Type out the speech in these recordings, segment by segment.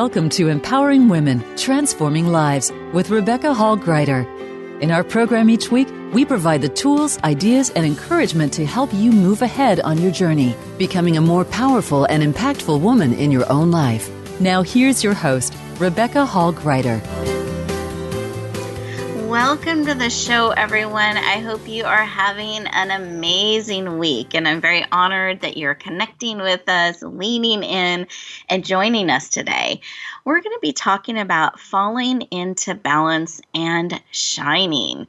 Welcome to Empowering Women, Transforming Lives with Rebecca Hall Gruyter. In our program each week, we provide the tools, ideas, and encouragement to help you move ahead on your journey, becoming a more powerful and impactful woman in your own life. Now here's your host, Rebecca Hall Gruyter. Welcome to the show, everyone. I hope you are having an amazing week, and I'm very honored that you're connecting with us, leaning in, and joining us today. We're going to be talking about falling into balance and shining.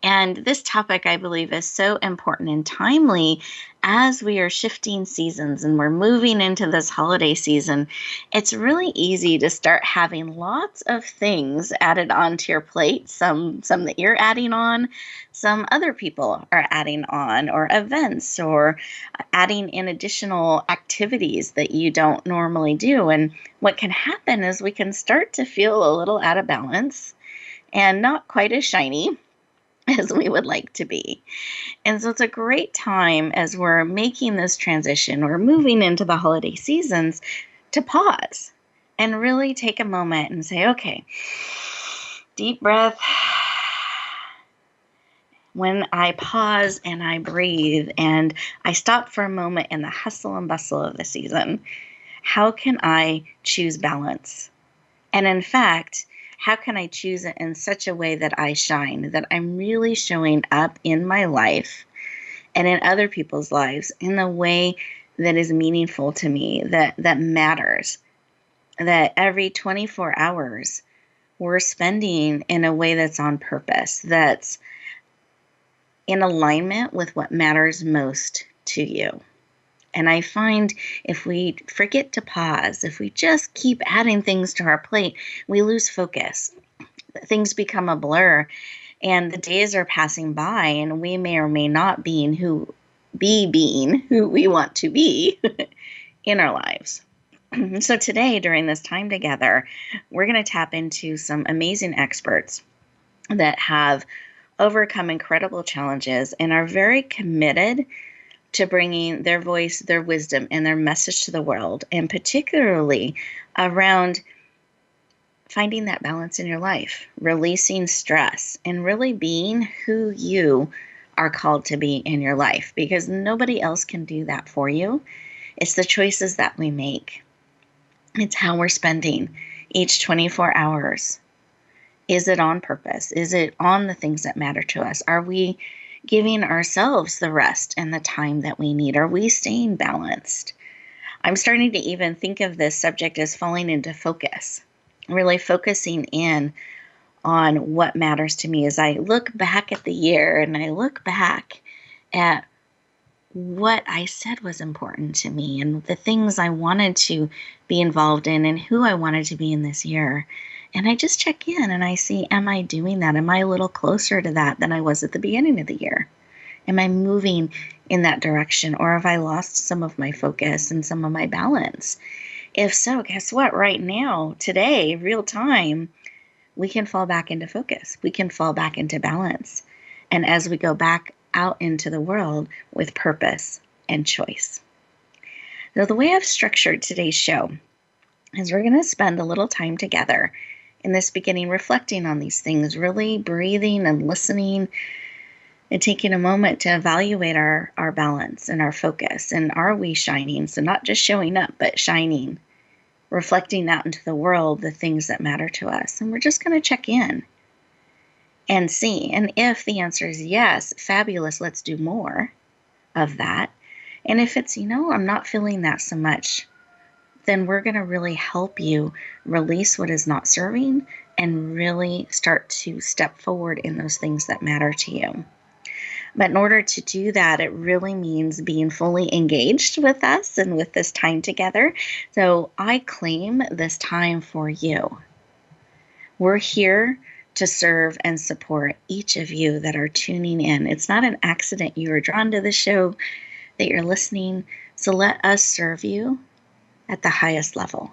And this topic, I believe, is so important and timely as we are shifting seasons and we're moving into this holiday season. It's really easy to start having lots of things added onto your plate, some that you're adding on, some other people are adding on, or events, or adding in additional activities that you don't normally do. And what can happen is we can start to feel a little out of balance and not quite as shiny as we would like to be. And so it's a great time as we're making this transition or moving into the holiday seasons to pause and really take a moment and say, okay, deep breath. When I pause and I breathe and I stop for a moment in the hustle and bustle of the season, how can I choose balance? And in fact, how can I choose it in such a way that I shine, that I'm really showing up in my life and in other people's lives in the way that is meaningful to me, that matters, that every 24 hours we're spending in a way that's on purpose, that's in alignment with what matters most to you. And I find if we forget to pause, if we just keep adding things to our plate, we lose focus. Things become a blur, and the days are passing by, and we may or may not being who we want to be in our lives. So today, during this time together, we're going to tap into some amazing experts that have overcome incredible challenges and are very committed to bringing their voice, their wisdom, and their message to the world, and particularly around finding that balance in your life, releasing stress, and really being who you are called to be in your life, because nobody else can do that for you. It's the choices that we make. It's how we're spending each 24 hours. Is it on purpose? Is it on the things that matter to us? Are we giving ourselves the rest and the time that we need? Are we staying balanced? I'm starting to even think of this subject as falling into focus, really focusing in on what matters to me as I look back at the year and I look back at what I said was important to me and the things I wanted to be involved in and who I wanted to be in this year. And I just check in and I see, am I doing that? Am I a little closer to that than I was at the beginning of the year? Am I moving in that direction? Or have I lost some of my focus and some of my balance? If so, guess what? Right now, today, real time, we can fall back into focus. We can fall back into balance. And as we go back out into the world with purpose and choice. Now, the way I've structured today's show is we're going to spend a little time together in this beginning, reflecting on these things, really breathing and listening and taking a moment to evaluate our balance and our focus. And are we shining? So not just showing up, but shining, reflecting out into the world, the things that matter to us. And we're just going to check in and see. And if the answer is yes, fabulous, let's do more of that. And if it's, I'm not feeling that so much, then we're going to really help you release what is not serving and really start to step forward in those things that matter to you. But in order to do that, it really means being fully engaged with us and with this time together. So I claim this time for you. We're here to serve and support each of you that are tuning in. It's not an accident you are drawn to the show, that you're listening. So let us serve you at the highest level.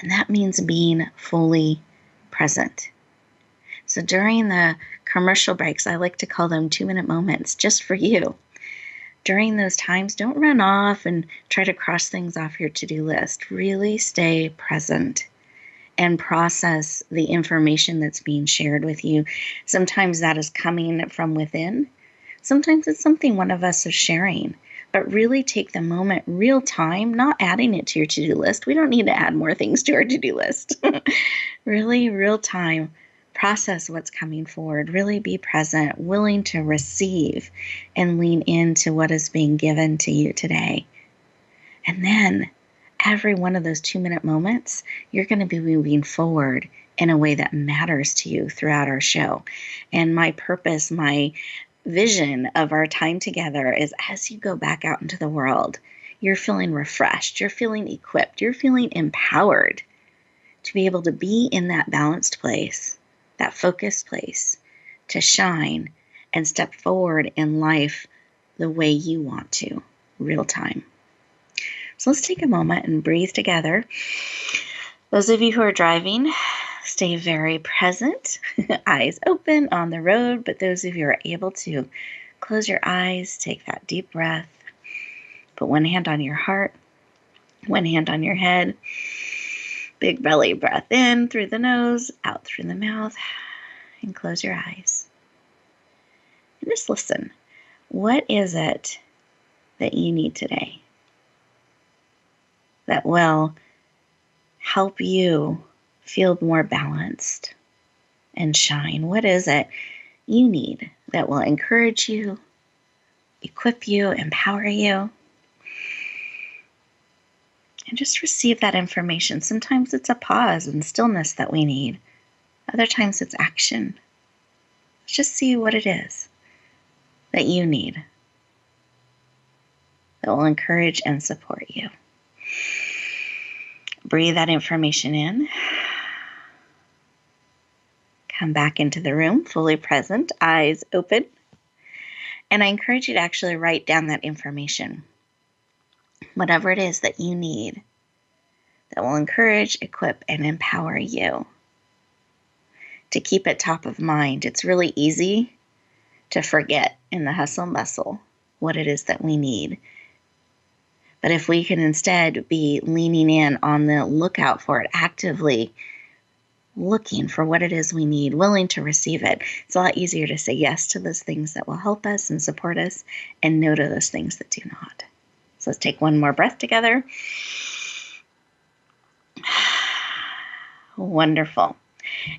And that means being fully present. So during the commercial breaks, I like to call them 2-minute moments just for you. During those times, don't run off and try to cross things off your to-do list. Really stay present and process the information that's being shared with you. Sometimes that is coming from within. Sometimes it's something one of us is sharing. But really take the moment, real time, not adding it to your to-do list. We don't need to add more things to our to-do list. Really, real time, process what's coming forward. Really be present, willing to receive and lean into what is being given to you today. And then every one of those 2-minute moments, you're going to be moving forward in a way that matters to you throughout our show. And my purpose, my vision of our time together is as you go back out into the world, you're feeling refreshed, you're feeling equipped, you're feeling empowered to be able to be in that balanced place, that focused place, to shine and step forward in life the way you want to, real time. So let's take a moment and breathe together. Those of you who are driving, stay very present, eyes open on the road, but those of you who are able to, close your eyes, take that deep breath, put one hand on your heart, one hand on your head, big belly breath in through the nose, out through the mouth, and close your eyes. And just listen. What is it that you need today that will help you feel more balanced and shine? What is it you need that will encourage you, equip you, empower you? And just receive that information. Sometimes it's a pause and stillness that we need. Other times it's action. Just see what it is that you need that will encourage and support you. Breathe that information in. Come back into the room, fully present, eyes open. And I encourage you to actually write down that information. Whatever it is that you need that will encourage, equip, and empower you to keep it top of mind. It's really easy to forget in the hustle and bustle what it is that we need. But if we can instead be leaning in on the lookout for it, actively looking for what it is we need, willing to receive it, it's a lot easier to say yes to those things that will help us and support us and no to those things that do not. So let's take one more breath together. Wonderful.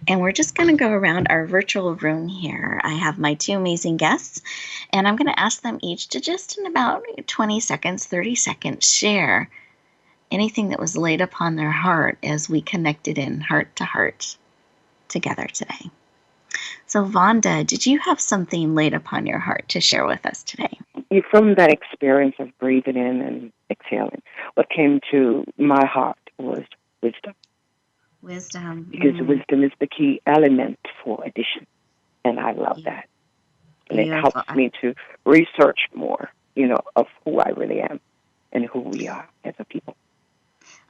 And we're just going to go around our virtual room here. I have my two amazing guests, and I'm going to ask them each to just in about 20 seconds, 30 seconds, share anything that was laid upon their heart as we connected in heart to heart together today. So Vonda, did you have something laid upon your heart to share with us today? From that experience of breathing in and exhaling, what came to my heart was wisdom. Wisdom. Because wisdom is the key element for addition. And I love that. And it helps me to research more, of who I really am and who we are as a people.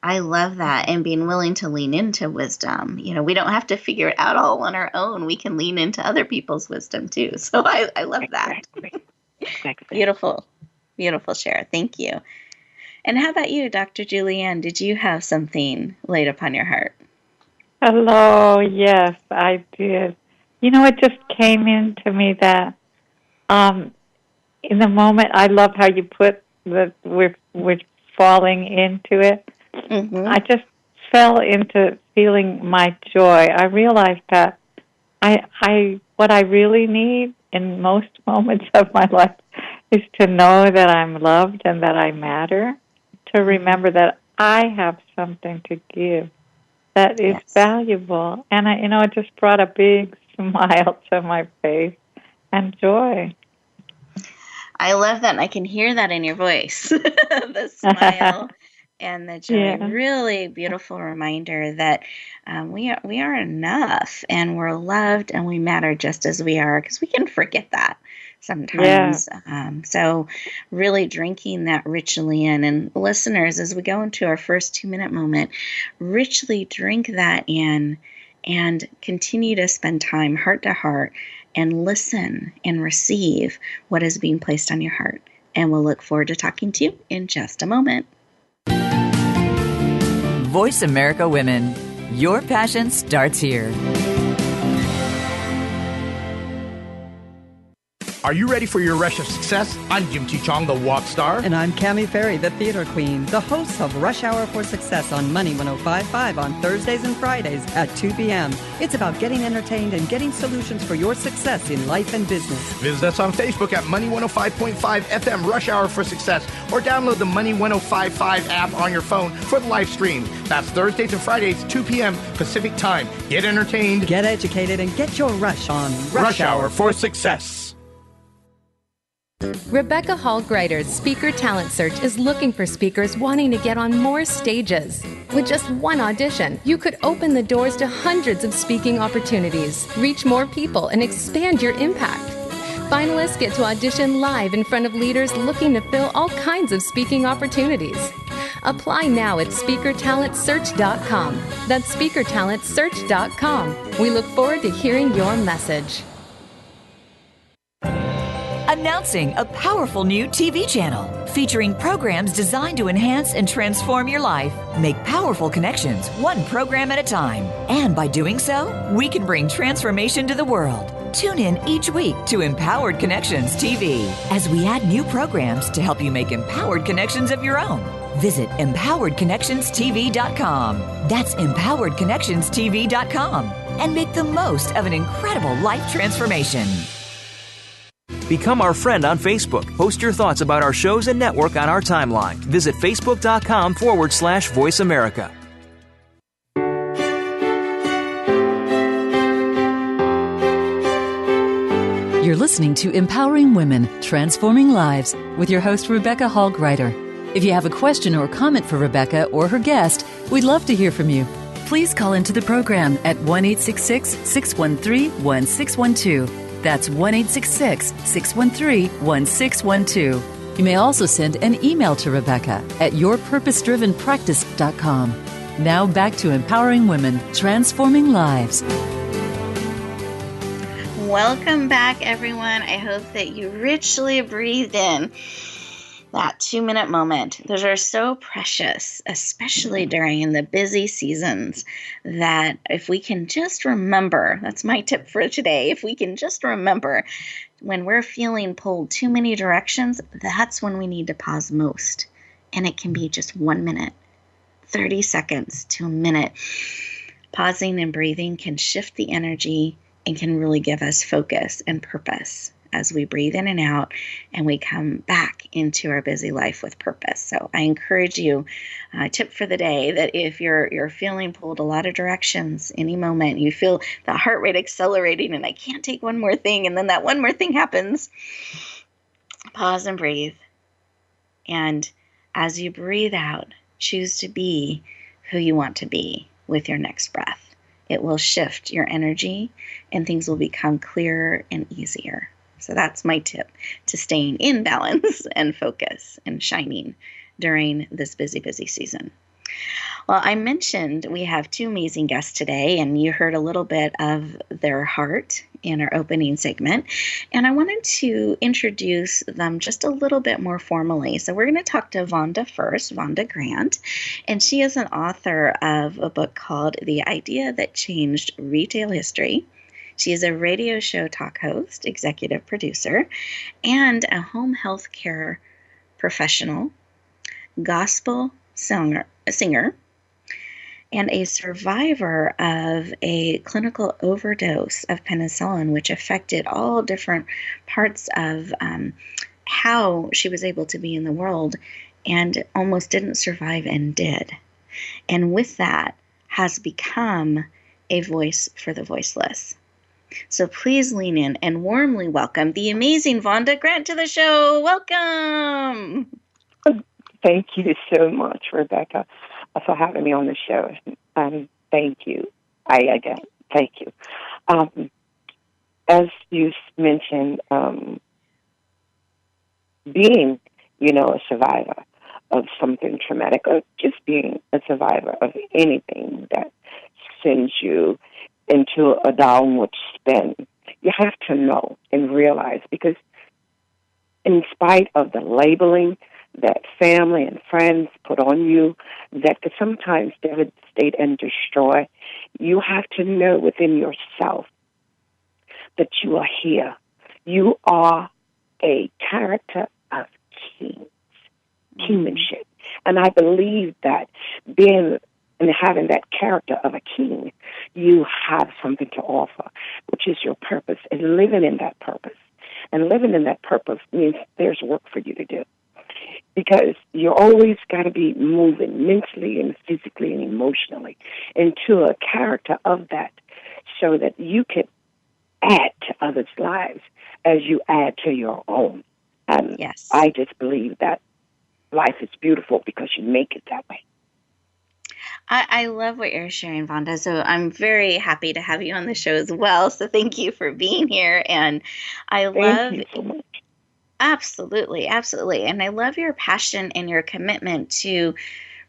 I love that. And being willing to lean into wisdom. We don't have to figure it out all on our own. We can lean into other people's wisdom too. So I love that. Exactly. Beautiful. Beautiful share. Thank you. And how about you, Dr. Julianne? Did you have something laid upon your heart? Hello. Yes, I did. It just came into me that in the moment, I love how you put that we're falling into it. Mm-hmm. I just fell into feeling my joy. I realized that what I really need in most moments of my life is to know that I'm loved and that I matter, to remember that I have something to give that is valuable. And it just brought a big smile to my face and joy. I love that. And I can hear that in your voice, the smile and the joy. Yeah. Really beautiful reminder that we are enough and we're loved and we matter just as we are, because we can forget that sometimes. Yeah. So really drinking that richly in. And listeners, as we go into our first 2-minute moment, richly drink that in and continue to spend time heart to heart and listen and receive what is being placed on your heart. And we'll look forward to talking to you in just a moment. Voice America Women. Your passion starts here. Are you ready for your rush of success? I'm Jim T. Chong, the walk star. And I'm Cammie Ferry, the theater queen, the host of Rush Hour for Success on Money 105.5 on Thursdays and Fridays at 2 p.m. It's about getting entertained and getting solutions for your success in life and business. Visit us on Facebook at Money 105.5 FM Rush Hour for Success, or download the Money 105.5 app on your phone for the live stream. That's Thursdays and Fridays, 2 p.m. Pacific Time. Get entertained, get educated, and get your rush on Rush Hour for Success. Rebecca Hall Gruyter's Speaker Talent Search is looking for speakers wanting to get on more stages. With just one audition, you could open the doors to hundreds of speaking opportunities, reach more people, and expand your impact. Finalists get to audition live in front of leaders looking to fill all kinds of speaking opportunities. Apply now at speakertalentsearch.com. That's speakertalentsearch.com. We look forward to hearing your message. Announcing a powerful new TV channel featuring programs designed to enhance and transform your life. Make powerful connections, one program at a time. And by doing so, we can bring transformation to the world. Tune in each week to Empowered Connections TV as we add new programs to help you make empowered connections of your own. Visit empoweredconnectionstv.com. That's empoweredconnectionstv.com. And make the most of an incredible life transformation. Become our friend on Facebook. Post your thoughts about our shows and network on our timeline. Visit facebook.com/Voice America. You're listening to Empowering Women, Transforming Lives with your host, Rebecca Hall Gruyter. If you have a question or comment for Rebecca or her guest, we'd love to hear from you. Please call into the program at 1-866-613-1612. That's 1-866-613-1612. You may also send an email to Rebecca at yourpurposedrivenpractice.com. Now back to Empowering Women, Transforming Lives. Welcome back, everyone. I hope that you richly breathed in that 2-minute moment. Those are so precious, especially during the busy seasons, that if we can just remember, that's my tip for today, if we can just remember when we're feeling pulled too many directions, that's when we need to pause most. And it can be just 1 minute, 30 seconds to a minute. Pausing and breathing can shift the energy and can really give us focus and purpose as we breathe in and out and we come back into our busy life with purpose. So I encourage you, tip for the day, that if you're feeling pulled a lot of directions, any moment, you feel the heart rate accelerating and I can't take one more thing, and then that one more thing happens, pause and breathe. And as you breathe out, choose to be who you want to be with your next breath. It will shift your energy and things will become clearer and easier. So that's my tip to staying in balance and focus and shining during this busy, busy season. Well, I mentioned we have two amazing guests today, and you heard a little bit of their heart in our opening segment. And I wanted to introduce them just a little bit more formally. So we're going to talk to Vonda first, Vonda Grant, and she is an author of a book called The Idea That Changed Retail History. She is a radio show talk host, executive producer, and a home health care professional, gospel singer, and a survivor of a clinical overdose of penicillin, which affected all different parts of how she was able to be in the world, and almost didn't survive and did. And with that, has become a voice for the voiceless. So please lean in and warmly welcome the amazing Vonda Grant to the show. Welcome. Thank you so much, Rebecca, for having me on the show. Thank you. Thank you. As you mentioned, being, a survivor of something traumatic, or just being a survivor of anything that sends you into a downward spin, you have to know and realize, because in spite of the labeling that family and friends put on you that could sometimes devastate and destroy, You have to know within yourself that you are here. You are a character of kingmanship. And I believe that being and having that character of a king, you have something to offer, which is your purpose, and living in that purpose. And living in that purpose means there's work for you to do, because you're always got to be moving mentally and physically and emotionally into a character of that, so that you can add to others' lives as you add to your own. And yes. I just believe that life is beautiful because you make it that way. I love what you're sharing, Vonda. So I'm very happy to have you on the show as well. So thank you for being here. And Thank you so much. Absolutely, absolutely. And I love your passion and your commitment to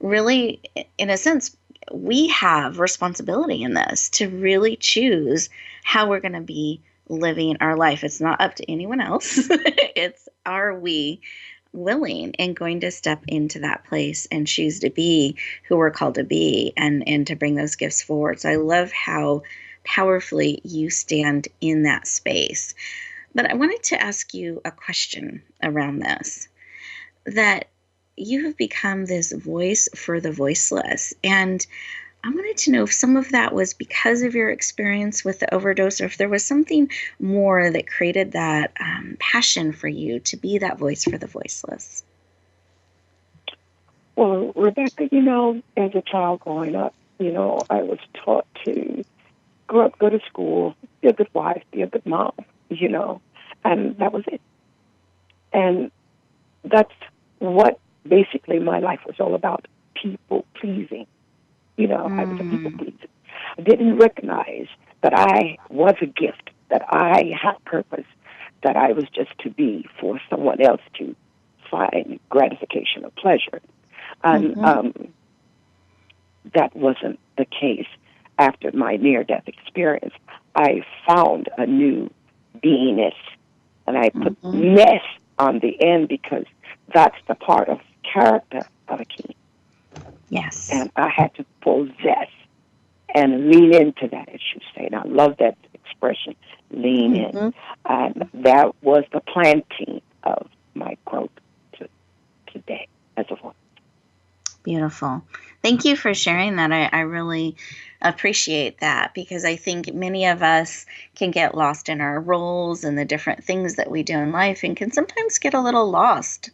really, in a sense, we have responsibility in this to really choose how we're going to be living our life. It's not up to anyone else. It's, are we willing and going to step into that place and choose to be who we're called to be, and to bring those gifts forward. So I love how powerfully you stand in that space. But I wanted to ask you a question around this, that you have become this voice for the voiceless. And I wanted to know if some of that was because of your experience with the overdose, or if there was something more that created that passion for you to be that voice for the voiceless. Well, Rebecca, as a child growing up, I was taught to grow up, go to school, be a good wife, be a good mom, and that was it. And that's what basically my life was all about, people pleasing. I was a people pleaser. I didn't recognize that I was a gift, that I had purpose, that I was just to be for someone else to find gratification or pleasure. And that wasn't the case. After my near-death experience, I found a new beingness, and I put ness on the end because that's the part of character of a king. Yes. And I had to possess and lean into that, as you say. And I love that expression, lean in. And that was the planting of my growth today as a woman. Beautiful. Thank you for sharing that. I really appreciate that, because I think many of us can get lost in our roles and the different things that we do in life, and can sometimes get a little lost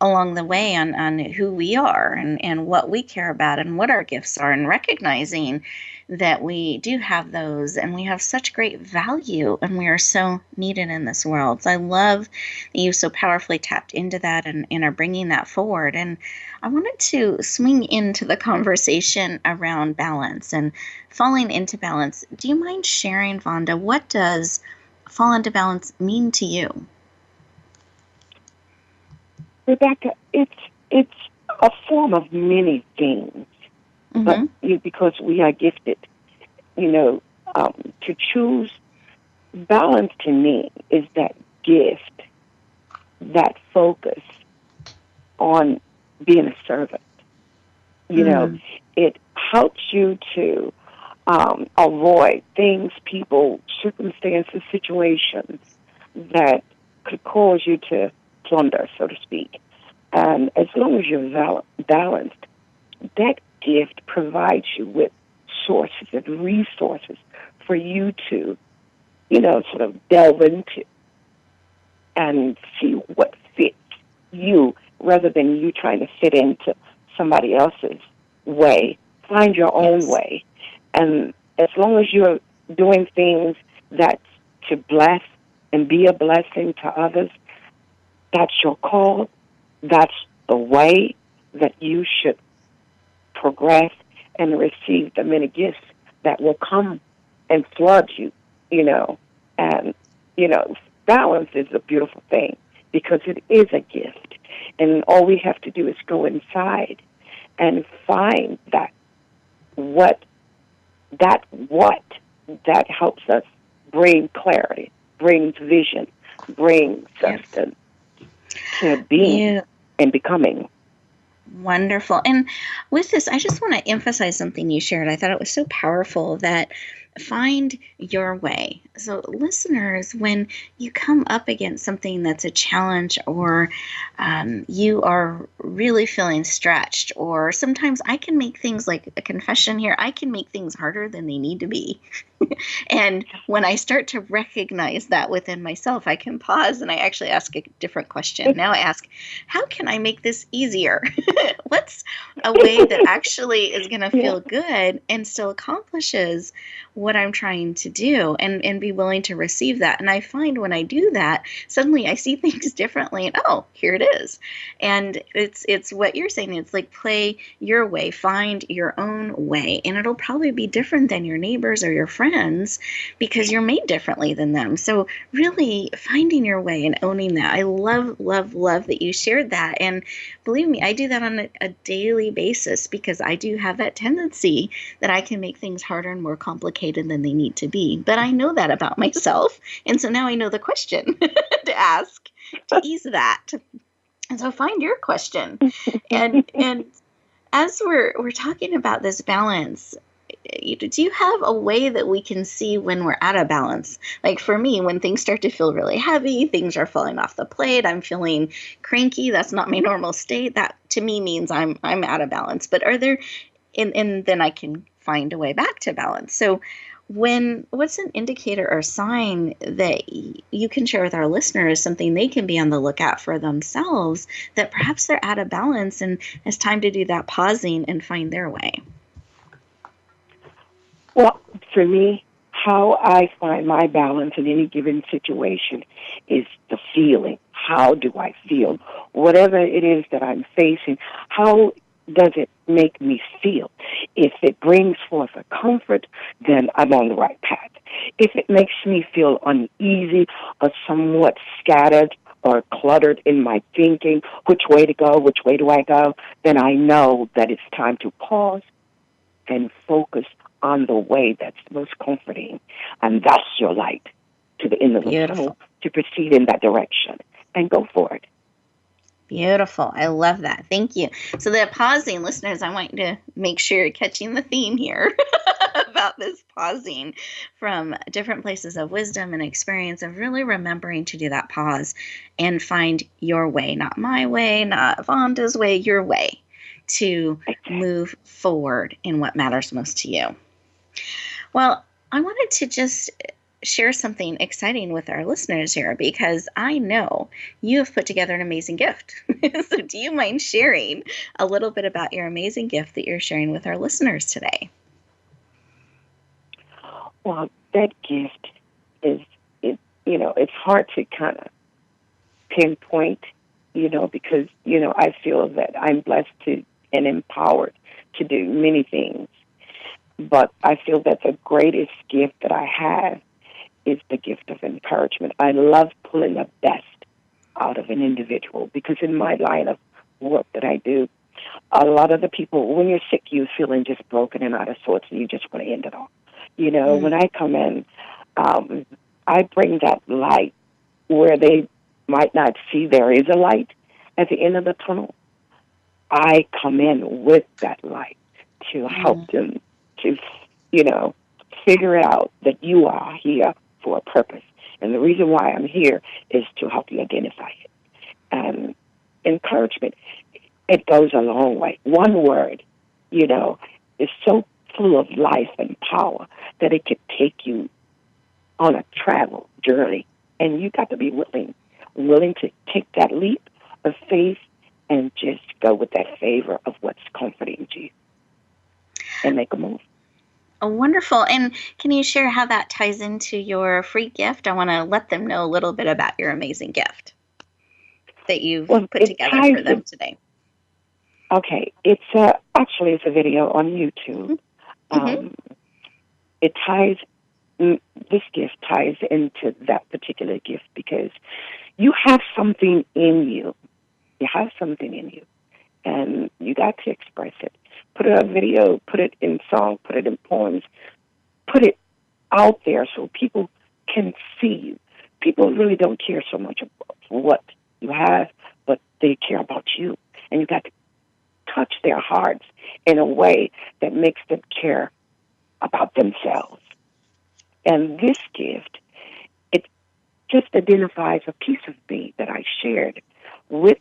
along the way on who we are and what we care about and what our gifts are, and recognizing that we do have those and we have such great value and we are so needed in this world. So I love that you so powerfully tapped into that and are bringing that forward. And I wanted to swing into the conversation around balance and falling into balance. Do you mind sharing, Vonda, what does fall into balance mean to you? Rebecca, it's a form of many things, but because we are gifted, to choose balance to me is that gift, that focus on being a servant. It helps you to avoid things, people, circumstances, situations that could cause you to plunder, so to speak. And as long as you're balanced, that gift provides you with sources and resources for you to, sort of delve into and see what fits you, rather than you trying to fit into somebody else's way. Find your own way. And as long as you're doing things that's to bless and be a blessing to others, that's your call. That's the way that you should progress and receive the many gifts that will come and flood you, And, balance is a beautiful thing because it is a gift. And all we have to do is go inside and find that helps us bring clarity, brings vision, brings substance to being and becoming. Wonderful. And with this, I just want to emphasize something you shared. I thought it was so powerful, that find your way. So, listeners, when you come up against something that's a challenge, or you are really feeling stretched, or sometimes I can make things, like a confession here, I can make things harder than they need to be. And when I start to recognize that within myself, I can pause and I actually ask a different question. Now I ask, how can I make this easier? What's a way that actually is going to feel good and still accomplishes what I'm trying to do, and be willing to receive that. And I find when I do that, suddenly I see things differently, and oh, here it is. And it's what you're saying. It's like, play your way, find your own way, and it'll probably be different than your neighbors or your friends, because you're made differently than them. So really finding your way and owning that. I love, love, love that you shared that. And believe me, I do that on a daily basis, because I do have that tendency that I can make things harder and more complicated than they need to be. But I know that about myself. And so now I know the question to ask to ease that. And so find your question. And as we're talking about this balance, do you have a way that we can see when we're out of balance? Like for me, when things start to feel really heavy, things are falling off the plate, I'm feeling cranky, that's not my normal state, that to me means I'm out of balance. But are there, and then I can find a way back to balance. So what's an indicator or sign that you can share with our listeners, something they can be on the lookout for themselves, that perhaps they're out of balance and it's time to do that pausing and find their way? Well, for me, how I find my balance in any given situation is the feeling. How do I feel? Whatever it is that I'm facing, how does it make me feel? If it brings forth a comfort, then I'm on the right path. If it makes me feel uneasy or somewhat scattered or cluttered in my thinking, which way to go, which way do I go, then I know that it's time to pause and focus on the way that's most comforting. And that's your light to the end of the tunnel, to proceed in that direction and go for it. Beautiful. I love that. Thank you. So the pausing, listeners, I want you to make sure you're catching the theme here about this pausing from different places of wisdom and experience, of really remembering to do that pause and find your way, not my way, not Vonda's way, your way to move forward in what matters most to you. Well, I wanted to just share something exciting with our listeners here, because I know you have put together an amazing gift. So do you mind sharing a little bit about your amazing gift that you're sharing with our listeners today? Well, that gift is, it's hard to kind of pinpoint, because, I feel that I'm blessed and empowered to do many things. But I feel that the greatest gift that I have is the gift of encouragement. I love pulling the best out of an individual, because in my line of work that I do, a lot of the people, when you're sick, you're feeling just broken and out of sorts, and you just want to end it all. When I come in, I bring that light where they might not see there is a light at the end of the tunnel. I come in with that light to help them to, figure out that you are here for a purpose. And the reason why I'm here is to help you identify it. And encouragement, it goes a long way. One word, is so full of life and power that it could take you on a travel journey. And you got to be willing to take that leap of faith and just go with that favor of what's comforting to you and make a move. Oh, wonderful. And can you share how that ties into your free gift? I want to let them know a little bit about your amazing gift that you've put together for them today. Okay. It's actually it's a video on YouTube. It ties, this gift ties into that particular gift, because you have something in you. You have something in you, and you got to express it. Put it on video, put it in song, put it in poems, put it out there so people can see you. People really don't care so much about what you have, but they care about you. And you got to hearts in a way that makes them care about themselves. And this gift, it just identifies a piece of me that I shared with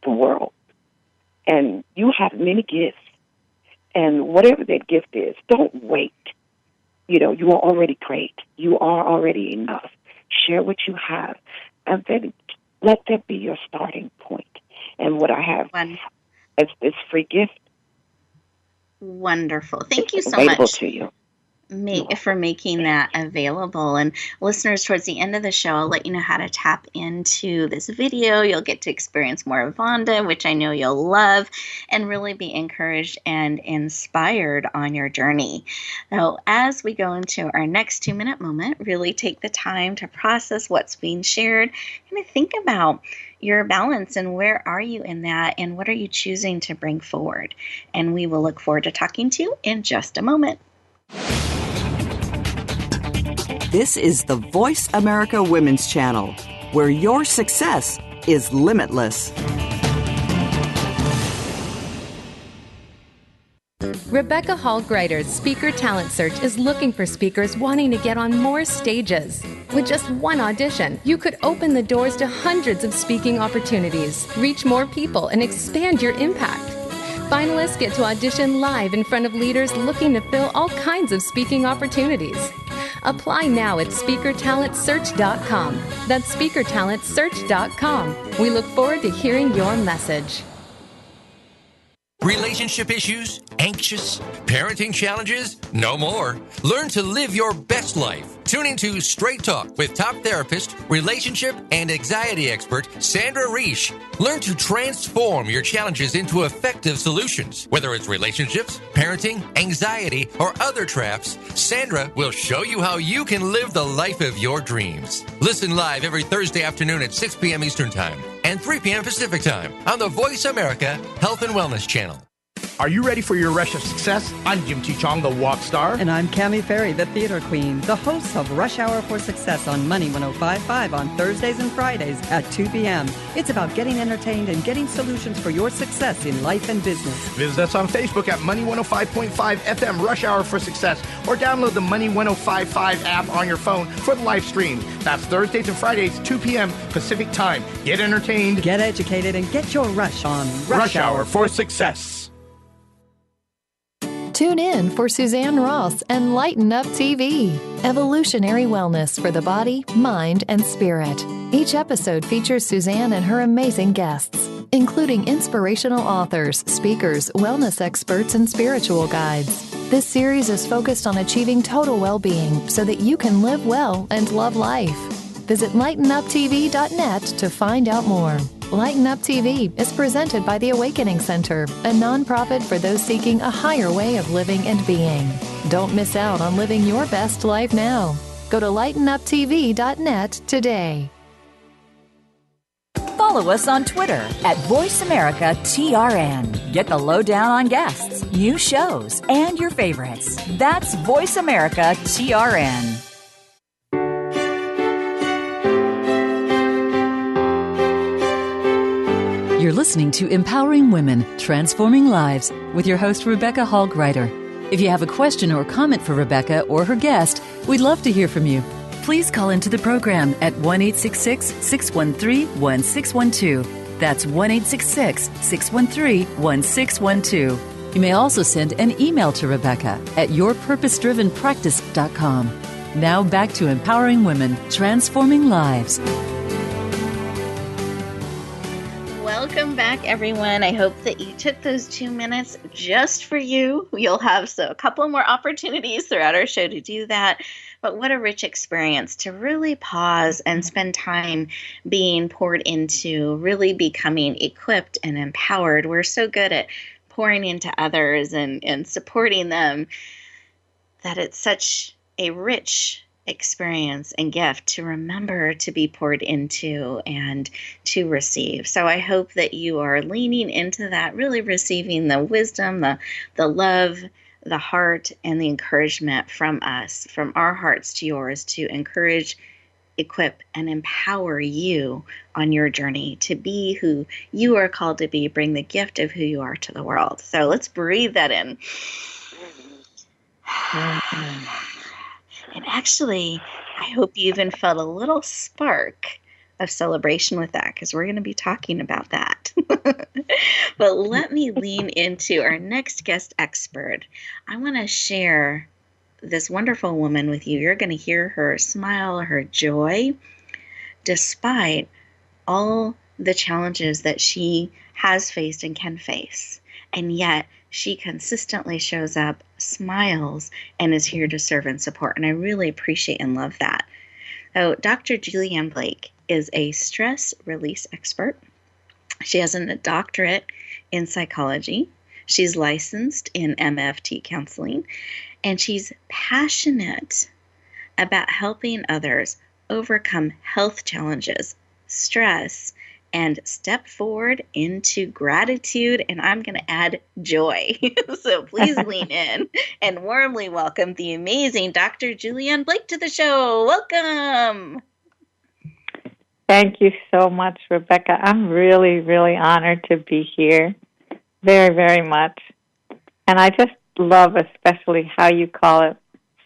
the world. And you have many gifts. And whatever that gift is, don't wait. You know, you are already great. You are already enough. Share what you have. And then let that be your starting point. And what I have is this free gift. Wonderful. Thank you so available much to you. For making that available. And listeners, towards the end of the show, I'll let you know how to tap into this video. You'll get to experience more of Vonda, which I know you'll love, and really be encouraged and inspired on your journey. So as we go into our next 2-minute moment, really take the time to process what's being shared and to think about your balance and where are you in that and what are you choosing to bring forward. And we will look forward to talking to you in just a moment. This is the Voice America Women's Channel, where your success is limitless. Rebecca Hall Gruyter's Speaker Talent Search is looking for speakers wanting to get on more stages. With just one audition, you could open the doors to hundreds of speaking opportunities, reach more people, and expand your impact. Finalists get to audition live in front of leaders looking to fill all kinds of speaking opportunities. Apply now at speakertalentsearch.com. That's speakertalentsearch.com. We look forward to hearing your message. Relationship issues? Anxious? Parenting challenges? No more. Learn to live your best life. Tune into Straight Talk with top therapist, relationship, and anxiety expert Sandra Reish. Learn to transform your challenges into effective solutions. Whether it's relationships, parenting, anxiety, or other traps, Sandra will show you how you can live the life of your dreams. Listen live every Thursday afternoon at 6 p.m. Eastern Time and 3 p.m. Pacific Time on the Voice America Health and Wellness Channel. Are you ready for your rush of success? I'm Jim T. Chong, the walk star. And I'm Cammie Ferry, the theater queen, the host of Rush Hour for Success on Money 105.5 on Thursdays and Fridays at 2 p.m. It's about getting entertained and getting solutions for your success in life and business. Visit us on Facebook at Money 105.5 FM Rush Hour for Success, or download the Money 105.5 app on your phone for the live stream. That's Thursdays and Fridays, 2 p.m. Pacific Time. Get entertained, get educated, and get your rush on Rush Hour for Success. Tune in for Suzanne Ross and Lighten Up TV, evolutionary wellness for the body, mind, and spirit. Each episode features Suzanne and her amazing guests, including inspirational authors, speakers, wellness experts, and spiritual guides. This series is focused on achieving total well-being so that you can live well and love life. Visit lightenuptv.net to find out more. Lighten Up TV is presented by the Awakening Center, a nonprofit for those seeking a higher way of living and being. Don't miss out on living your best life now. Go to lightenuptv.net today. Follow us on Twitter at VoiceAmericaTRN. Get the lowdown on guests, new shows, and your favorites. That's VoiceAmericaTRN. You're listening to Empowering Women, Transforming Lives with your host, Rebecca Hall Gruyter. If you have a question or comment for Rebecca or her guest, we'd love to hear from you. Please call into the program at 1-866-613-1612. That's 1-866-613-1612. You may also send an email to Rebecca at yourpurposedrivenpractice.com. Now back to Empowering Women, Transforming Lives. Welcome back, everyone. I hope that you took those 2 minutes just for you. You'll have a couple more opportunities throughout our show to do that. But what a rich experience to really pause and spend time being poured into, really becoming equipped and empowered. We're so good at pouring into others and supporting them that it's such a rich experience and gift to remember to be poured into and to receive. So I hope that you are leaning into that, really receiving the wisdom, the love, the heart, and the encouragement from us, from our hearts to yours, to encourage equip and empower you on your journey to be who you are called to be, bring the gift of who you are to the world. So let's breathe that in. And actually, I hope you even felt a little spark of celebration with that, because we're going to be talking about that. But let me lean into our next guest expert. I want to share this wonderful woman with you. You're going to hear her smile, her joy, despite all the challenges that she has faced and can face. And yet she consistently shows up, smiles, and is here to serve and support. And I really appreciate and love that. So Dr. Julianne Blake is a stress release expert. She has a doctorate in psychology. She's licensed in MFT counseling, and she's passionate about helping others overcome health challenges, stress, and step forward into gratitude, and I'm going to add joy. So please lean in and warmly welcome the amazing Dr. Julianne Blake to the show. Welcome. Thank you so much, Rebecca. I'm really, really honored to be here. Very, very much. And I just love especially how you call it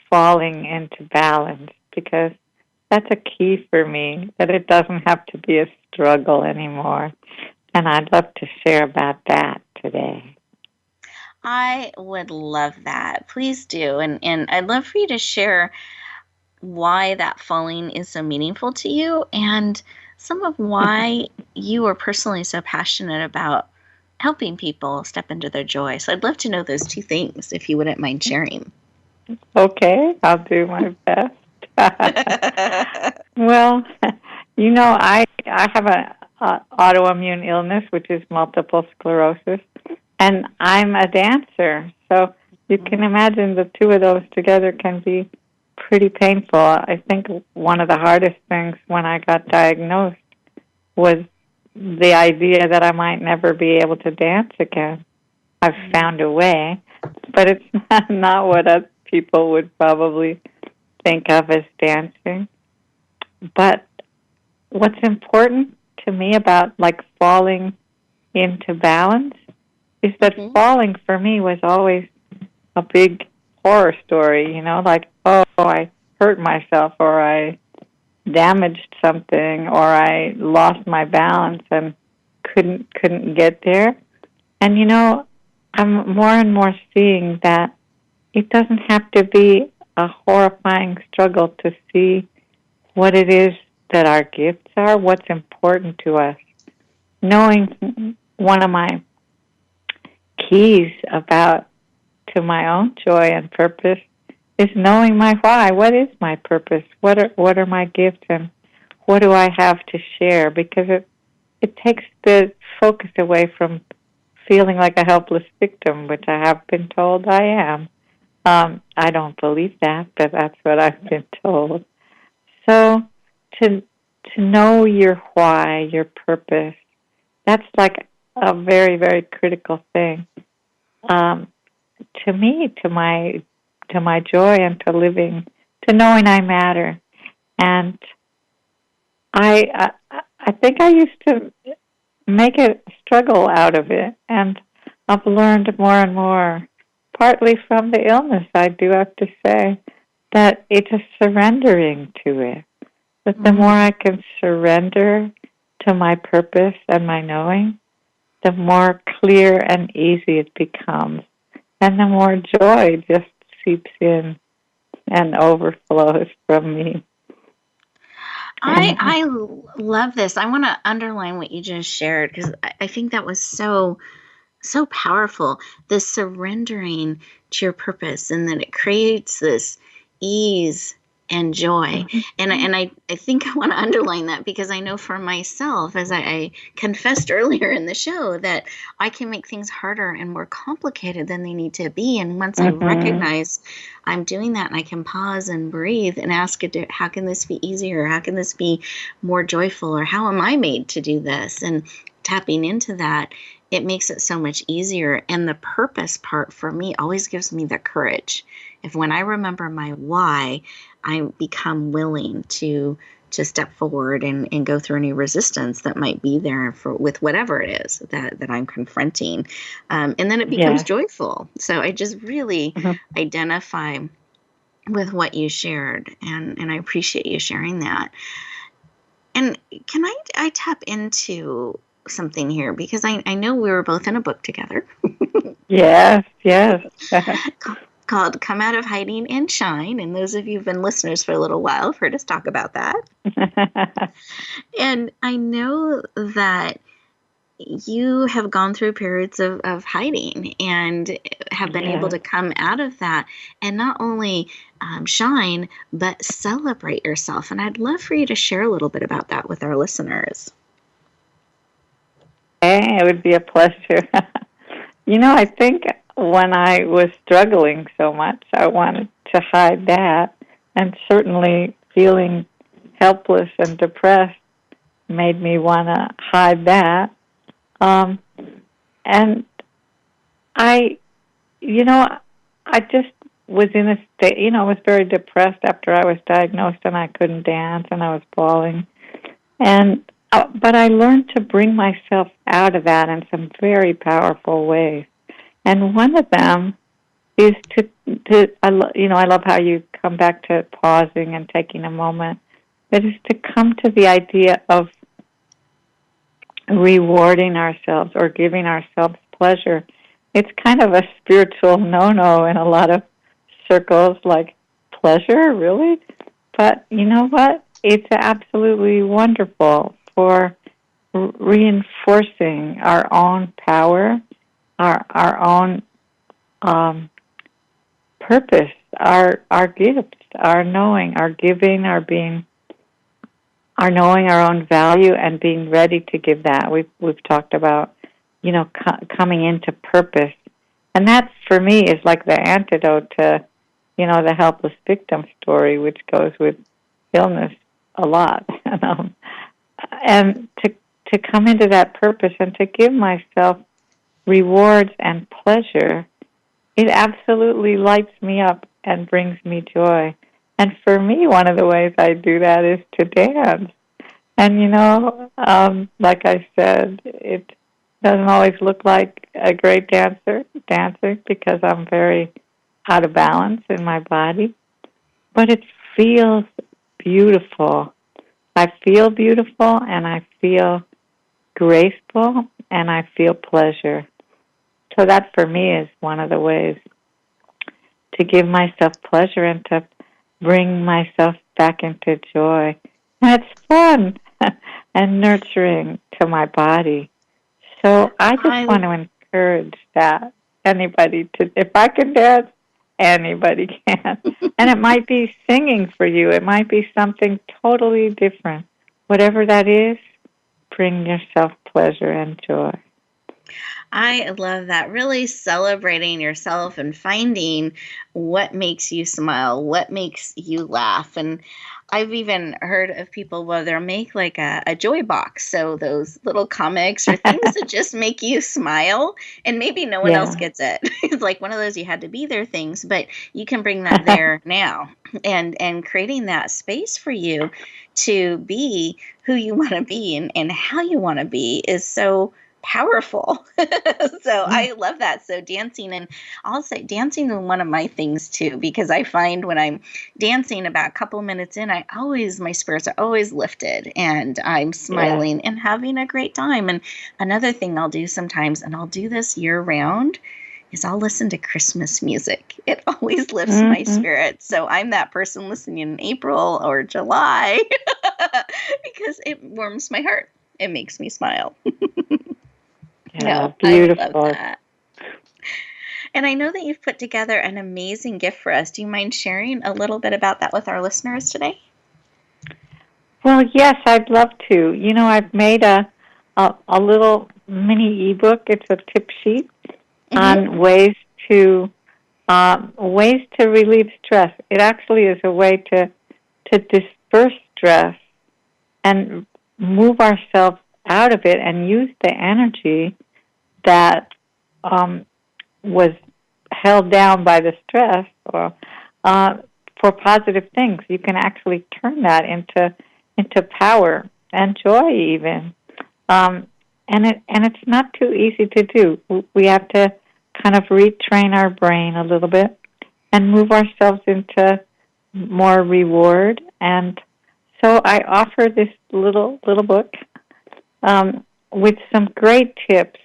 falling into balance, because that's a key for me, that it doesn't have to be a struggle anymore. And I'd love to share about that today. I would love that. Please do. And I'd love for you to share why that falling is so meaningful to you, and some of why you are personally so passionate about helping people step into their joy. So I'd love to know those two things, if you wouldn't mind sharing. Okay, I'll do my best. Well, you know, I have an autoimmune illness, which is multiple sclerosis, and I'm a dancer. So you can imagine the two of those together can be pretty painful. I think one of the hardest things when I got diagnosed was the idea that I might never be able to dance again. I've found a way, but it's not what other people would probably think of as dancing. But what's important to me about like falling into balance is that falling for me was always a big horror story, you know, like, oh, I hurt myself, or I damaged something, or I lost my balance and couldn't get there. And, you know, I'm more and more seeing that it doesn't have to be a horrifying struggle to see what it is that our gifts are, what's important to us. Knowing one of my keys to my own joy and purpose is knowing my why. What is my purpose? What are my gifts, and what do I have to share? Because it takes the focus away from feeling like a helpless victim, which I have been told I am. I don't believe that, but that's what I've been told. So to know your why, your purpose, that's like a very, very critical thing. To me, to my joy, and to living, to knowing I matter. And I think I used to make a struggle out of it, and I've learned more and more, partly from the illness, I do have to say, that it's a surrendering to it. That the more I can surrender to my purpose and my knowing, the more clear and easy it becomes, and the more joy just seeps in and overflows from me. I love this. I want to underline what you just shared, because I think that was so powerful. The surrendering to your purpose, and that it creates this ease and joy. And I think I want to underline that, because I know for myself, as I confessed earlier in the show, that I can make things harder and more complicated than they need to be. And once I recognize I'm doing that, and I can pause and breathe and ask it, how can this be easier? How can this be more joyful? Or how am I made to do this? And tapping into that, it makes it so much easier. And the purpose part for me always gives me the courage. If when I remember my why, I become willing to step forward and go through any resistance that might be there with whatever it is that I'm confronting. And then it becomes joyful. So I just really identify with what you shared, and I appreciate you sharing that. And can I tap into something here, because I know we were both in a book together. Yes. Called Come Out of Hiding and Shine. And those of you who've been listeners for a little while have heard us talk about that. And I know that you have gone through periods of hiding and have been able to come out of that and not only shine, but celebrate yourself. And I'd love for you to share a little bit about that with our listeners. Hey, it would be a pleasure. I think when I was struggling so much, I wanted to hide that, and certainly feeling helpless and depressed made me want to hide that. And I just was in a state, I was very depressed after I was diagnosed, and I couldn't dance, and I was bawling. But I learned to bring myself out of that in some very powerful ways. And one of them is I love how you come back to pausing and taking a moment. That is to come to the idea of rewarding ourselves or giving ourselves pleasure. It's kind of a spiritual no-no in a lot of circles, like, pleasure, really? But you know what? It's absolutely wonderful for reinforcing our own power, our own purpose, our gifts, our knowing, our giving, our being, our knowing our own value and being ready to give that. We've talked about, coming into purpose. And that, for me, is like the antidote to, the helpless victim story, which goes with illness a lot. And to come into that purpose and to give myself rewards and pleasure, it absolutely lights me up and brings me joy. And for me, one of the ways I do that is to dance. And, like I said, it doesn't always look like a great dancer because I'm very out of balance in my body. But it feels beautiful. I feel beautiful, and I feel graceful, and I feel pleasure. So that, for me, is one of the ways to give myself pleasure and to bring myself back into joy. And it's fun and nurturing to my body. So I just want to encourage that anybody if I can dance, anybody can. And it might be singing for you. It might be something totally different. Whatever that is, bring yourself pleasure and joy. I love that. Really celebrating yourself and finding what makes you smile, what makes you laugh. And I've even heard of people where they'll make like a joy box. So those little comics or things that just make you smile, and maybe no one else gets it. It's like one of those you had to be there things, but you can bring that there now, and creating that space for you to be who you want to be and how you want to be is so powerful. So I love that. So dancing, and I'll say dancing is one of my things too, because I find when I'm dancing about a couple minutes in, my spirits are always lifted and I'm smiling and having a great time. And another thing I'll do sometimes, and I'll do this year round, is I'll listen to Christmas music. It always lifts my spirit. So I'm that person listening in April or July because it warms my heart. It makes me smile. Yeah, beautiful. I love that. And I know that you've put together an amazing gift for us. Do you mind sharing a little bit about that with our listeners today? Well, yes, I'd love to. I've made a little mini ebook. It's a tip sheet on ways to relieve stress. It actually is a way to disperse stress and move ourselves out of it and use the energy that was held down by the stress for positive things. You can actually turn that into into power and joy even. And it's not too easy to do. We have to kind of retrain our brain a little bit and move ourselves into more reward. And so I offer this little book with some great tips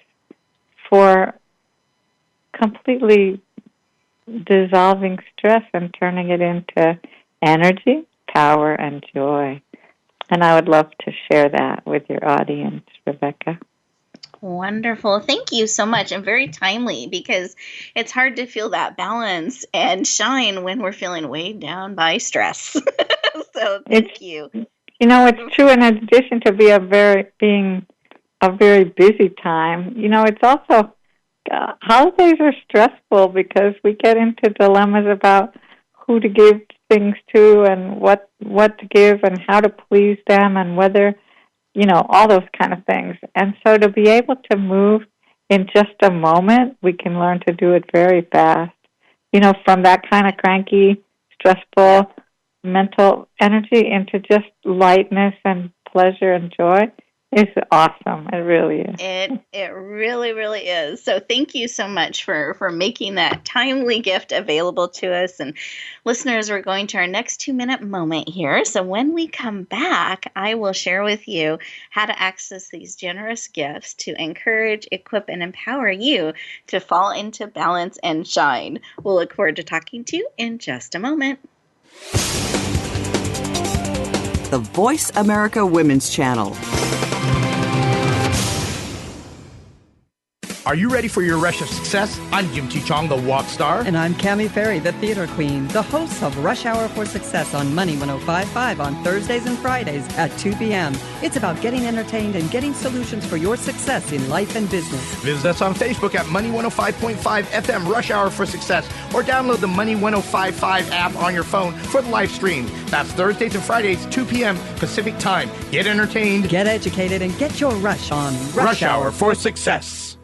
for completely dissolving stress and turning it into energy, power, and joy. And I would love to share that with your audience, Rebecca. Wonderful. Thank you so much. And very timely, because it's hard to feel that balance and shine when we're feeling weighed down by stress. So thank you. You know, it's true. In addition to being a very busy time, you know, it's also holidays are stressful because we get into dilemmas about who to give things to and what to give and how to please them and whether, you know, all those kind of things. And so to be able to move in just a moment, we can learn to do it very fast. You know, from that kind of cranky, stressful mental energy into just lightness and pleasure and joy is awesome. It really is. It really, really is. So thank you so much for making that timely gift available to us. And listeners, we're going to our next 2-minute moment here. So when we come back, I will share with you how to access these generous gifts to encourage, equip, and empower you to fall into balance and shine. We'll look forward to talking to you in just a moment. The Voice America Women's Channel. Are you ready for your rush of success? I'm Jim T. Chong, the walk star. And I'm Cammie Ferry, the theater queen, the host of Rush Hour for Success on Money 105.5 on Thursdays and Fridays at 2 p.m. It's about getting entertained and getting solutions for your success in life and business. Visit us on Facebook at Money 105.5 FM Rush Hour for Success, or download the Money 105.5 app on your phone for the live stream. That's Thursdays and Fridays, 2 p.m. Pacific Time. Get entertained, get educated, and get your rush on Rush Hour for Success.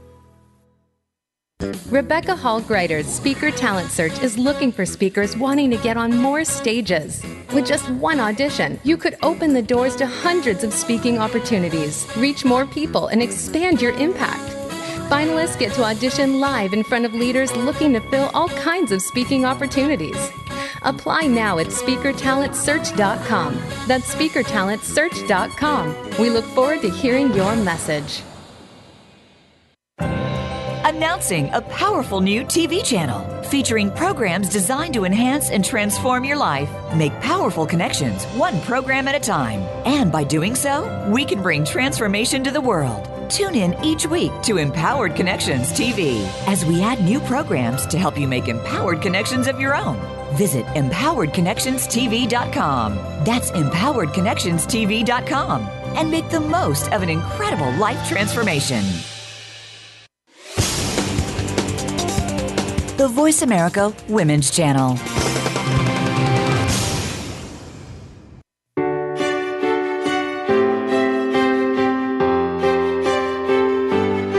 Rebecca Hall Gruyter's Speaker Talent Search is looking for speakers wanting to get on more stages. With just one audition, you could open the doors to hundreds of speaking opportunities, reach more people, and expand your impact. Finalists get to audition live in front of leaders looking to fill all kinds of speaking opportunities. Apply now at SpeakerTalentSearch.com. That's SpeakerTalentSearch.com. We look forward to hearing your message. Announcing a powerful new TV channel featuring programs designed to enhance and transform your life. Make powerful connections, one program at a time. And by doing so, we can bring transformation to the world. Tune in each week to Empowered Connections TV as we add new programs to help you make empowered connections of your own. Visit EmpoweredConnectionsTV.com. That's EmpoweredConnectionsTV.com. And make the most of an incredible life transformation. The Voice America Women's Channel.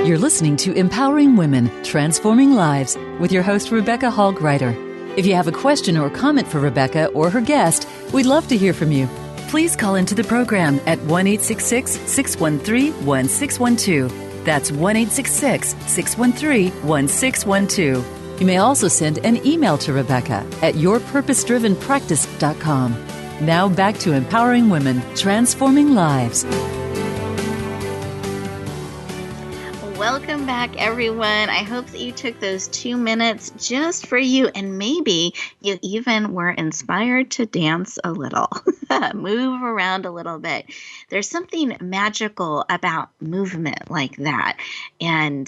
You're listening to Empowering Women, Transforming Lives with your host, Rebecca Hall Gruyter. If you have a question or comment for Rebecca or her guest, we'd love to hear from you. Please call into the program at 1-866-613-1612. That's 1-866-613-1612. You may also send an email to Rebecca at yourpurposedrivenpractice.com. Now back to Empowering Women, Transforming Lives. Welcome back, everyone. I hope that you took those 2 minutes just for you, and maybe you even were inspired to dance a little, move around a little bit. There's something magical about movement like that, and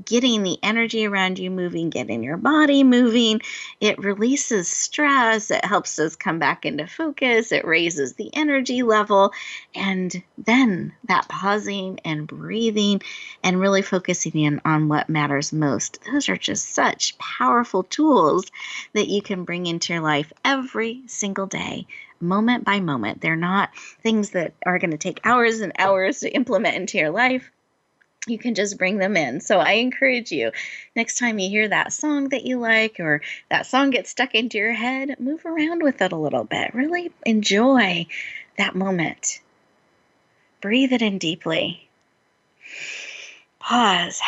getting the energy around you moving, getting your body moving. It releases stress. It helps us come back into focus. It raises the energy level. And then that pausing and breathing and really focusing in on what matters most. Those are just such powerful tools that you can bring into your life every single day, moment by moment. They're not things that are going to take hours and hours to implement into your life. You can just bring them in. So I encourage you, next time you hear that song that you like or that song gets stuck into your head, move around with it a little bit. Really enjoy that moment Breathe it in deeply. Pause.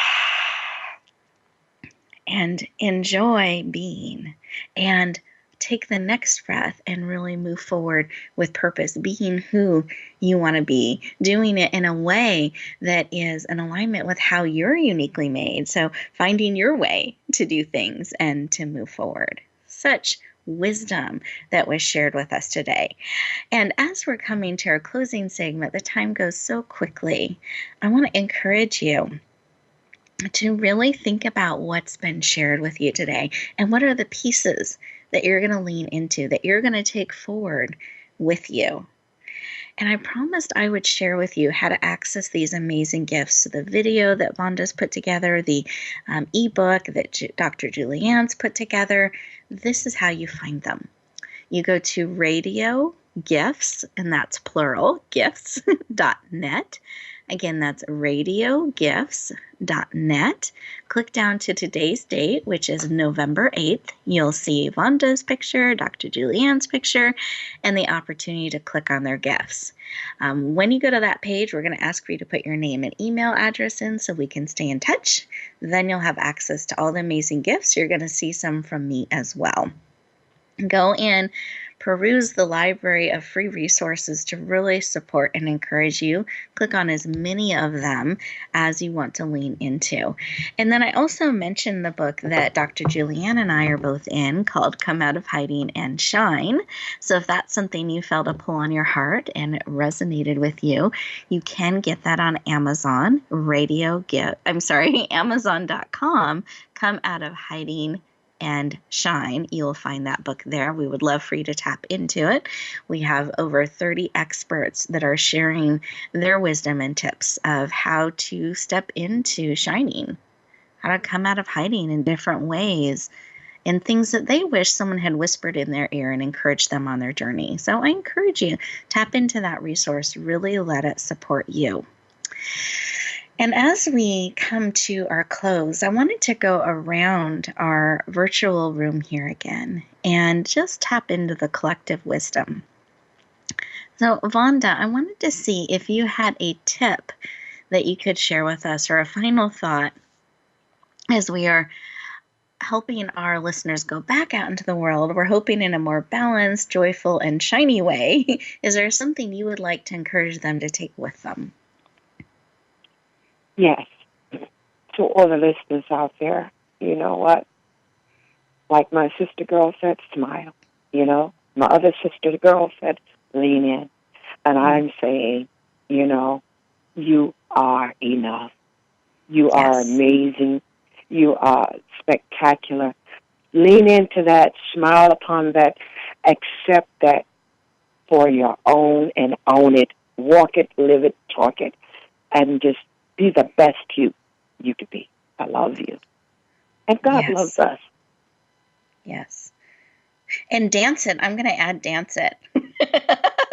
And enjoy being. And take the next breath and really move forward with purpose, being who you want to be, doing it in a way that is in alignment with how you're uniquely made. So finding your way to do things and to move forward. Such wisdom that was shared with us today. And as we're coming to our closing segment, the time goes so quickly. I want to encourage you to really think about what's been shared with you today and what are the pieces that you're going to lean into, that you're going to take forward with you. And I promised I would share with you how to access these amazing gifts. So the video that Vonda's put together, the ebook that Dr. Julianne's put together, this is how you find them. You go to Radio Gifts, and that's plural, gifts.net. Again, that's radiogifts.net. Click down to today's date, which is November 8th. You'll see Vonda's picture, Dr. Julianne's picture, and the opportunity to click on their gifts. When you go to that page, we're going to ask for you to put your name and email address in so we can stay in touch. Then you'll have access to all the amazing gifts. You're going to see some from me as well. Go in, peruse the library of free resources to really support and encourage you. Click on as many of them as you want to lean into. And then I also mentioned the book that Dr. Julianne and I are both in called Come Out of Hiding and Shine. So if that's something you felt a pull on your heart and it resonated with you, you can get that on Amazon, Amazon.com, Come Out of Hiding and Shine. You'll find that book there. We would love for you to tap into it. We have over 30 experts that are sharing their wisdom and tips of how to step into shining, how to come out of hiding in different ways, and things that they wish someone had whispered in their ear and encouraged them on their journey. So I encourage you, tap into that resource, really let it support you. And as we come to our close, I wanted to go around our virtual room here again and just tap into the collective wisdom. So, Vonda, I wanted to see if you had a tip that you could share with us or a final thought as we are helping our listeners go back out into the world. We're hoping in a more balanced, joyful, and shiny way. Is there something you would like to encourage them to take with them? Yes. To all the listeners out there, you know what? Like my sister girl said, smile. You know, my other sister girl said, lean in. And I'm saying, you know, you are enough. You are amazing. You are spectacular. Lean into that, smile upon that, accept that for your own and own it. Walk it, live it, talk it, and just be the best you could be. I love you. And God loves us. Yes. And dance it. I'm going to add dance it.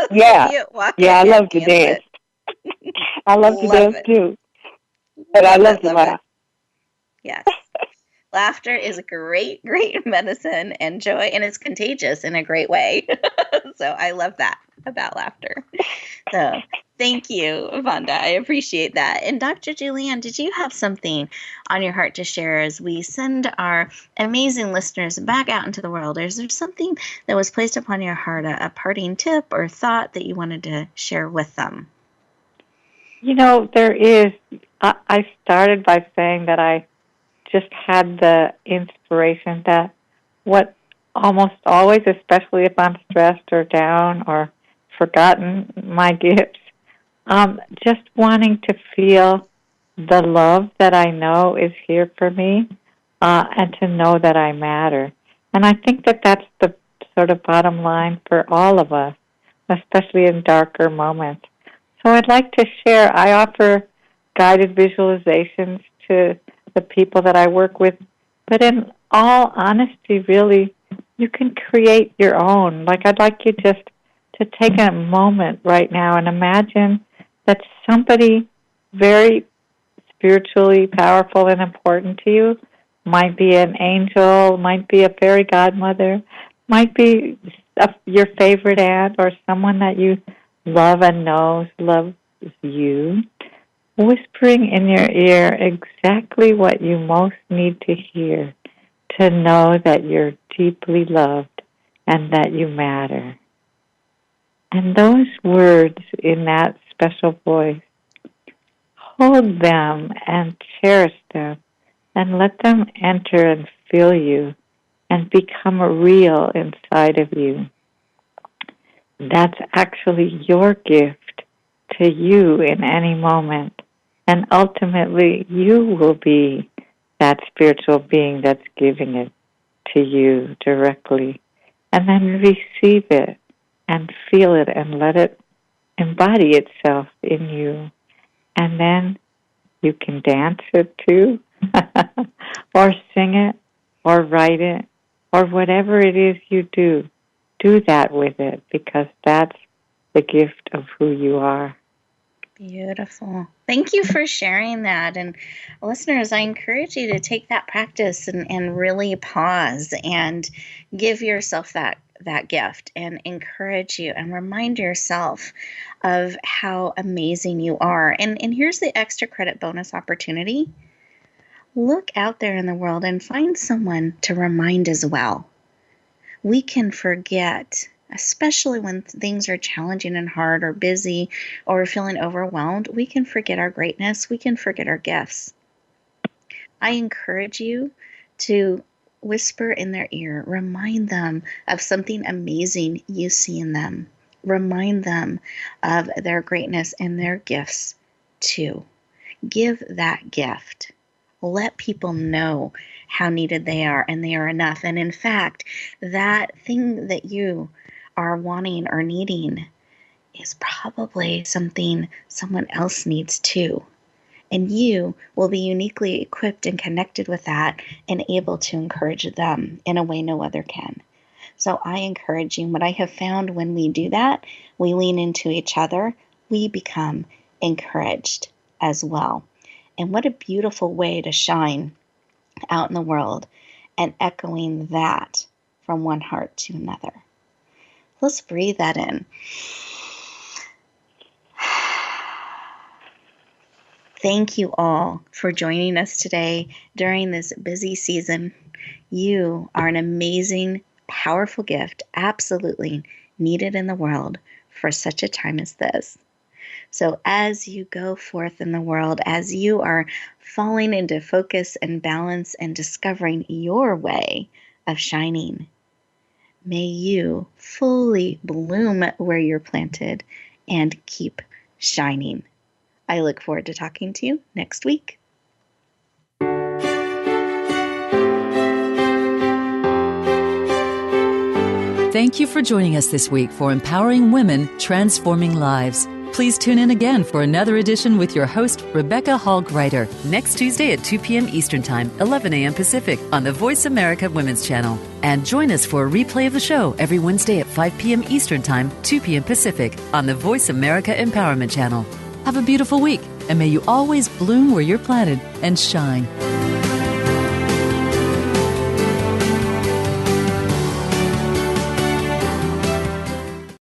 Yeah. I love to dance. I love to dance too. But I love to laugh. Yes. Laughter is a great, great medicine and joy, and it's contagious in a great way. So I love that about laughter. So thank you, Vonda. I appreciate that. And Dr. Julianne, did you have something on your heart to share as we send our amazing listeners back out into the world? Or is there something that was placed upon your heart, a parting tip or thought that you wanted to share with them? You know, there is. I started by saying that I just had the inspiration that what almost always, especially if I'm stressed or down or forgotten my gifts, just wanting to feel the love that I know is here for me, and to know that I matter. And I think that that's the sort of bottom line for all of us, especially in darker moments. So I'd like to share, I offer guided visualizations to the people that I work with, but in all honesty, really, you can create your own. Like, I'd like you just to take a moment right now and imagine that somebody very spiritually powerful and important to you, might be an angel, might be a fairy godmother, might be your favorite aunt or someone that you love and love you, whispering in your ear exactly what you most need to hear to know that you're deeply loved and that you matter. And those words in that special voice, hold them and cherish them and let them enter and fill you and become real inside of you. That's actually your gift to you in any moment. And ultimately, you will be that spiritual being that's giving it to you directly. And then receive it and feel it and let it embody itself in you. And then you can dance it too, or sing it, or write it, or whatever it is you do. Do that with it, because that's the gift of who you are. Beautiful. Thank you for sharing that. And listeners, I encourage you to take that practice and really pause and give yourself that gift and encourage you and remind yourself of how amazing you are. And here's the extra credit bonus opportunity. Look out there in the world and find someone to remind as well. We can forget, especially when things are challenging and hard or busy or feeling overwhelmed, we can forget our greatness. We can forget our gifts. I encourage you to whisper in their ear, remind them of something amazing you see in them. Remind them of their greatness and their gifts too. Give that gift. Let people know how needed they are and they are enough. And in fact, that thing that you are wanting or needing is probably something someone else needs too. And you will be uniquely equipped and connected with that and able to encourage them in a way no other can. So I encourage you. What I have found when we do that, we lean into each other, we become encouraged as well. And what a beautiful way to shine out in the world and echoing that from one heart to another. Let's breathe that in. Thank you all for joining us today during this busy season. You are an amazing, powerful gift, absolutely needed in the world for such a time as this. So as you go forth in the world, as you are falling into focus and balance and discovering your way of shining, may you fully bloom where you're planted and keep shining. I look forward to talking to you next week. Thank you for joining us this week for Empowering Women, Transforming Lives. Please tune in again for another edition with your host, Rebecca Hall Gruyter, next Tuesday at 2 p.m. Eastern Time, 11 a.m. Pacific on the Voice America Women's Channel. And join us for a replay of the show every Wednesday at 5 p.m. Eastern Time, 2 p.m. Pacific on the Voice America Empowerment Channel. Have a beautiful week, and may you always bloom where you're planted and shine.